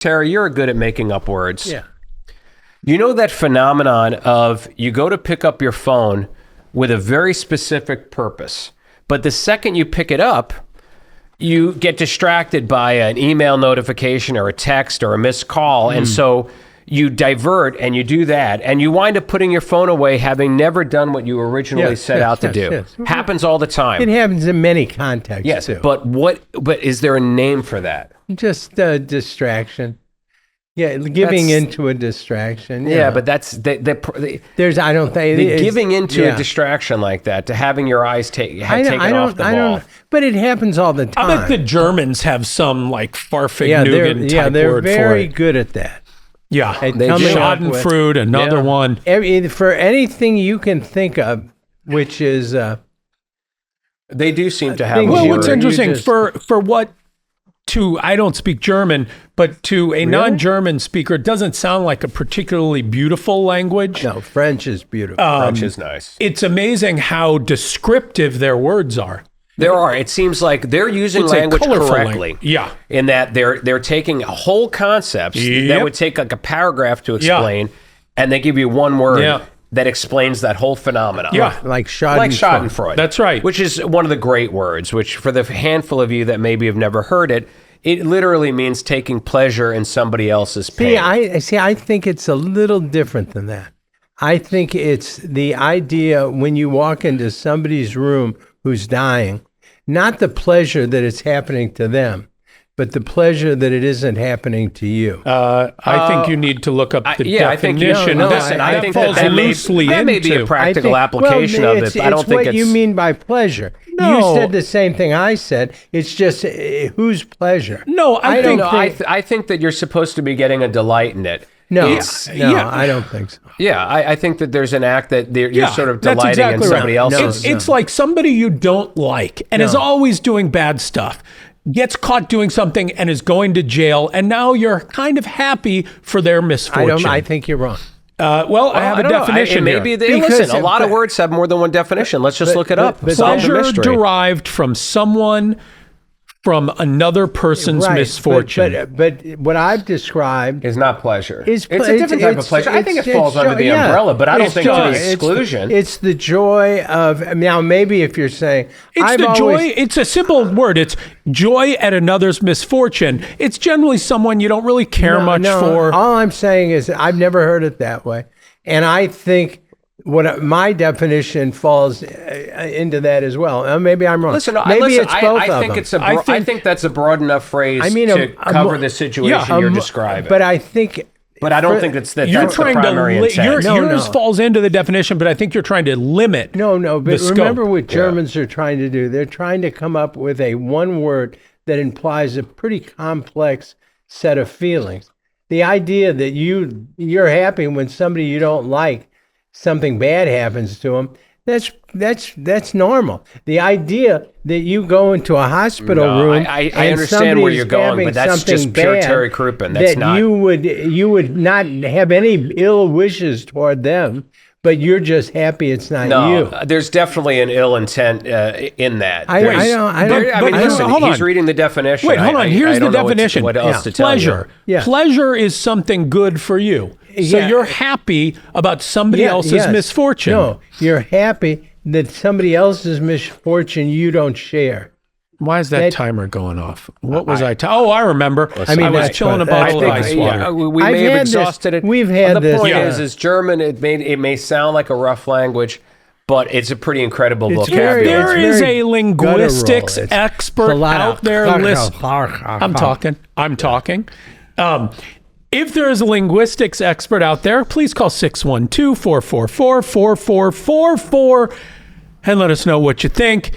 Tara, you're good at making up words. Yeah. You know that phenomenon of you go to pick up your phone with a very specific purpose, but the second you pick it up, you get distracted by an email notification or a text or a missed call, and so you divert and you do that, and you wind up putting your phone away having never done what you originally set out to do. Yes. Happens all the time. It happens in many contexts, Yes, too. but is there a name for that? Just a distraction. Yeah, giving into a distraction. Yeah, but that's there's. I don't think giving into a distraction like that, to having your eyes taken off the ball. But it happens all the time. I bet the Germans have some like Farfignugan type they're word very for it. good at that. Yeah, Schadenfreude, another one. For anything you can think of, which is they do seem to have. Well, what's interesting for what I don't speak German, but to a non-German speaker, it doesn't sound like a particularly beautiful language. No, French is beautiful. French is nice. It's amazing how descriptive their words are. There are. It seems like they're using language correctly. Yeah. In that they're taking whole concepts that would take like a paragraph to explain, and they give you one word that explains that whole phenomenon. Yeah. Like Schadenfreude. That's right. Which is one of the great words, which for the handful of you that maybe have never heard it, it literally means taking pleasure in somebody else's pain. I think it's a little different than that. I think it's the idea when you walk into somebody's room who's dying, not the pleasure that it's happening to them, but the pleasure that it isn't happening to you. I think you need to look up the definition. I think that may be a practical application of it. But I don't think it's what you mean by pleasure. No. You said the same thing I said. It's just whose pleasure? No, I think that you're supposed to be getting a delight in it. No, I don't think so. Yeah, I think that there's an act that you're sort of delighting in somebody else's. It's like somebody you don't like and is always doing bad stuff, gets caught doing something and is going to jail, and now you're kind of happy for their misfortune. I think you're wrong. I have a definition here. Listen, a lot of words have more than one definition. Let's just look it up. Pleasure derived from someone, from another person's misfortune. But what I've described is not pleasure. It's a different type of pleasure. I think it falls under the umbrella, but I don't think to the exclusion. It's the joy of, now maybe if you're saying... It's a simple word. It's joy at another's misfortune. It's generally someone you don't really care much for. All I'm saying is I've never heard it that way. And I think... my definition falls into that as well. Maybe I'm wrong. Listen, it's both I think of them. I think that's a broad enough phrase to cover the situation you're describing. But I think... But I don't think that's the primary intent. Yours falls into the definition, but I think you're trying to limit but remember what Germans are trying to do. They're trying to come up with a one word that implies a pretty complex set of feelings. The idea that you're happy when somebody you don't like, something bad happens to them, that's normal. The idea that you go into a hospital room I understand where you're going, but that's just pure Terry Crouppen. That's not... You would not have any ill wishes toward them, but you're just happy it's not you. There's definitely an ill intent in that. He's reading the definition. Wait, hold on. Here's the definition. What else to tell you? Pleasure is something good for you. So you're happy about somebody else's misfortune. No, you're happy that somebody else's misfortune you don't share. Why is that timer going off? What was I? I remember. I was chilling a bottle of ice water. We may have exhausted it. We've had this. The point is German. It may sound like a rough language, but it's a pretty incredible vocabulary. There is a linguistics expert out there. I'm talking. If there is a linguistics expert out there, please call 612-444-4444 and let us know what you think.